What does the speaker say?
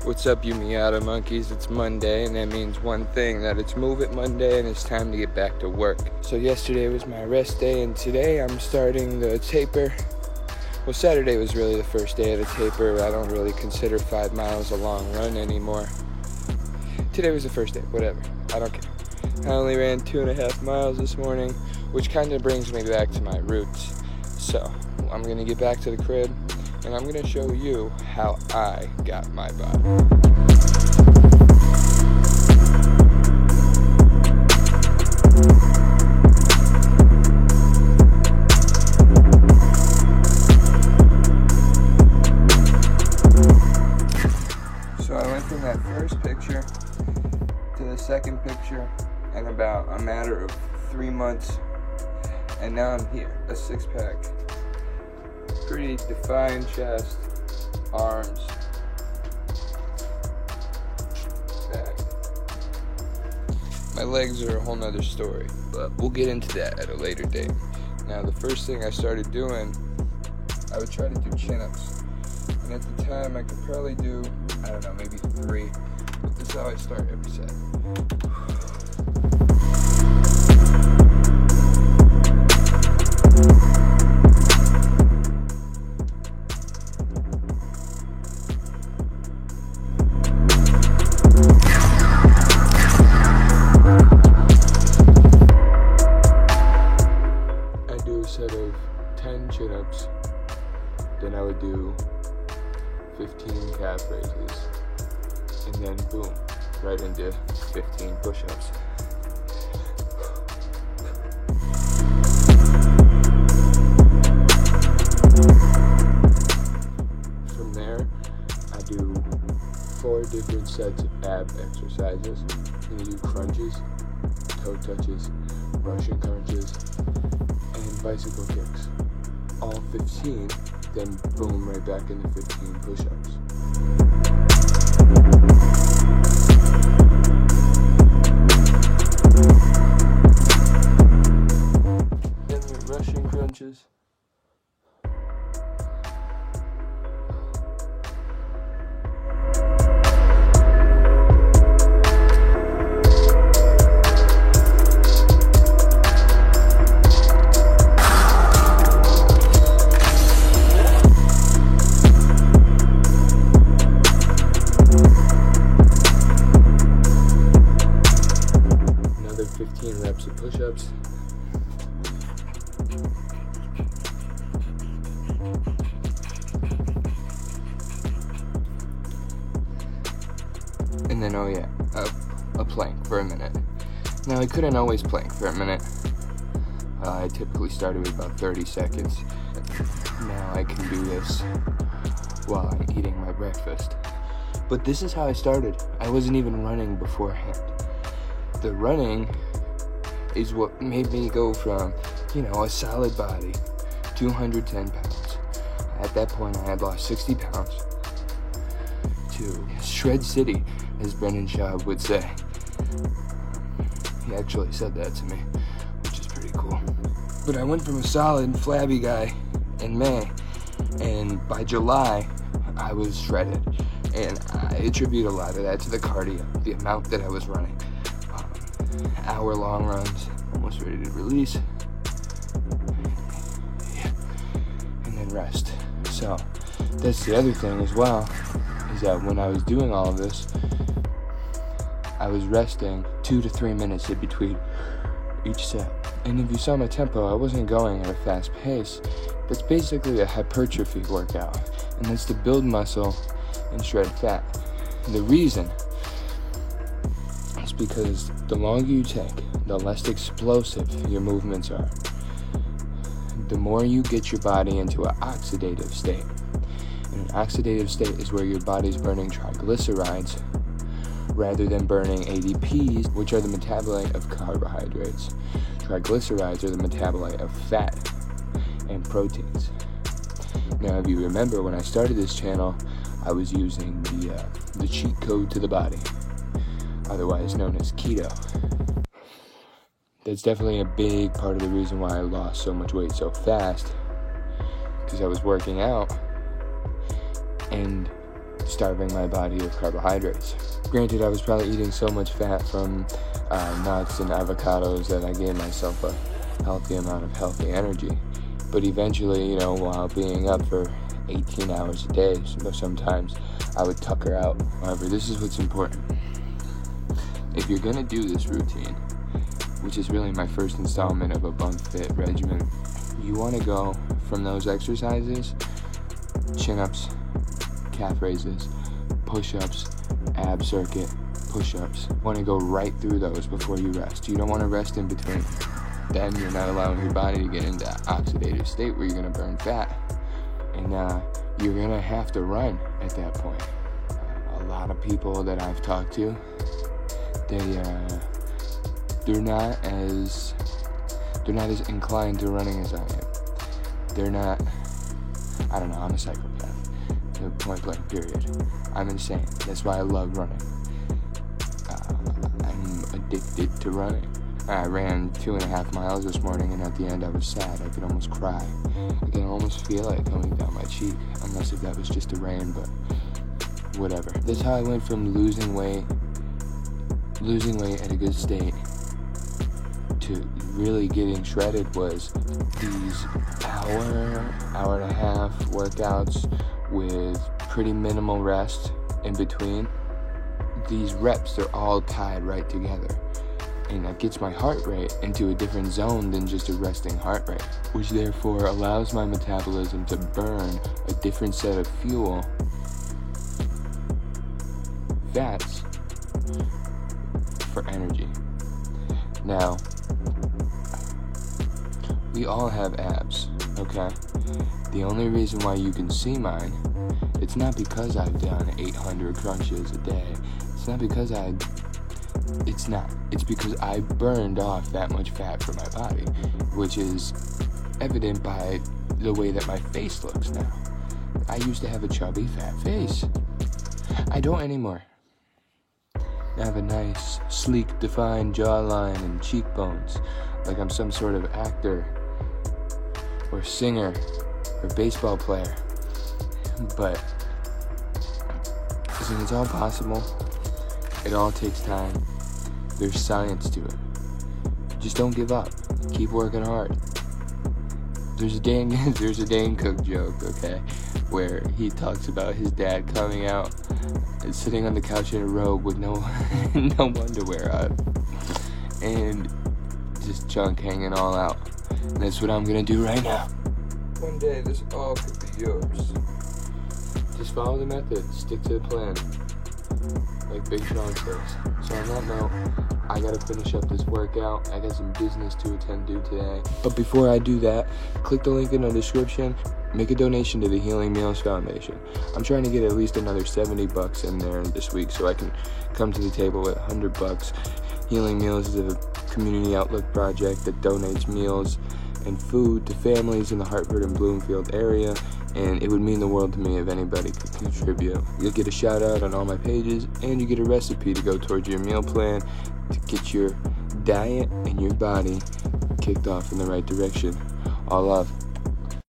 What's up, you Miata monkeys? It's Monday, and that means one thing, that it's Move It Monday, and it's time to get back to work. So yesterday was my rest day, and today I'm starting the taper. Well, Saturday was really the first day of the taper. I don't really consider 5 miles a long run anymore. Today was the first day, whatever. I don't care. I only ran 2.5 miles this morning, which kind of brings me back to my roots. So I'm gonna get back to the crib, and I'm gonna show you how I got my body. So I went from that first picture to the second picture in about a matter of 3 months, and now I'm here, a 6-pack. Pretty defined chest, arms, back. My legs are a whole nother story, but we'll get into that at a later date. Now, the first thing I started doing, I would try to do chin-ups. And at the time, I could probably do, I don't know, maybe 3. But this is how I start every set. Set of 10 chin-ups, then I would do 15 calf raises, and then boom, right into 15 push-ups. From there, I do 4 different sets of ab exercises. Then you do crunches, toe touches, Russian crunches, and bicycle kicks. All 15, then boom, right back into 15 push-ups. Then the Russian crunches. Another 15 reps of push-ups. And then, oh yeah, a plank for a minute. Now, I couldn't always plank for a minute. I typically started with about 30 seconds. Now I can do this while I'm eating my breakfast. But this is how I started. I wasn't even running beforehand. The running is what made me go from, a solid body, 210 pounds. At that point, I had lost 60 pounds to Shred City, as Brendan Schaub would say. He actually said that to me, which is pretty cool. But I went from a solid, flabby guy in May, and by July, I was shredded. And I attribute a lot of that to the cardio, the amount that I was running. Hour-long runs, almost ready to release, and then rest. So that's the other thing as well, is that when I was doing all of this, I was resting 2 to 3 minutes in between each set. And if you saw my tempo, I wasn't going at a fast pace. That's basically a hypertrophy workout, and that's to build muscle and shred fat. And the reason is because the longer you take, the less explosive your movements are. The more you get your body into an oxidative state. And an oxidative state is where your body's burning triglycerides rather than burning ADPs, which are the metabolite of carbohydrates. Triglycerides are the metabolite of fat and proteins. Now, if you remember, when I started this channel, I was using the cheat code to the body, otherwise known as keto. That's definitely a big part of the reason why I lost so much weight so fast, because I was working out and starving my body of carbohydrates. Granted, I was probably eating so much fat from nuts and avocados that I gave myself a healthy amount of healthy energy. But eventually, you know, while being up for 18 hours a day, sometimes I would tucker out. However, this is what's important. If you're gonna do this routine, which is really my first installment of a bump fit regimen, you wanna go from those exercises, chin-ups, calf raises, push-ups, ab circuit, push-ups. You wanna go right through those before you rest. You don't wanna rest in between. Then you're not allowing your body to get into that oxidative state where you're gonna burn fat. And you're gonna have to run at that point. A lot of people that I've talked to, they're not as inclined to running as I am. They're not, I don't know, I'm a psychopath. Point blank, period. I'm insane. That's why I love running. I'm addicted to running. I ran 2.5 miles this morning, and at the end I was sad. I could almost cry. I can almost feel it coming down my cheek, unless if that was just the rain, but whatever. That's how I went from losing weight at a good state to really getting shredded. Was these hour and a half workouts with pretty minimal rest in between. These reps, they're all tied right together. And that gets my heart rate into a different zone than just a resting heart rate, which therefore allows my metabolism to burn a different set of fuel, fats, for energy. Now, we all have abs, okay? The only reason why you can see mine, it's not because I've done 800 crunches a day. It's not because it's because I burned off that much fat from my body, which is evident by the way that my face looks now. I used to have a chubby, fat face. I don't anymore. I have a nice, sleek, defined jawline and cheekbones, like I'm some sort of actor or singer or baseball player. But listen, it's all possible. It all takes time. There's science to it. Just don't give up. Keep working hard. There's a Dane Cook joke, okay, where he talks about his dad coming out and sitting on the couch in a robe with no underwear on, and just junk hanging all out. And that's what I'm gonna do right now. One day this all could be yours. Just follow the method. Stick to the plan. Like Big Sean says. So on that note, I gotta finish up this workout. I got some business to attend to today. But before I do that, click the link in the description. Make a donation to the Healing Meals Foundation. I'm trying to get at least another $70 in there this week so I can come to the table with $100. Healing Meals is a community outlook project that donates meals and food to families in the Hartford and Bloomfield area, and it would mean the world to me if anybody could contribute. You'll get a shout out on all my pages, and you get a recipe to go towards your meal plan to get your diet and your body kicked off in the right direction. All love.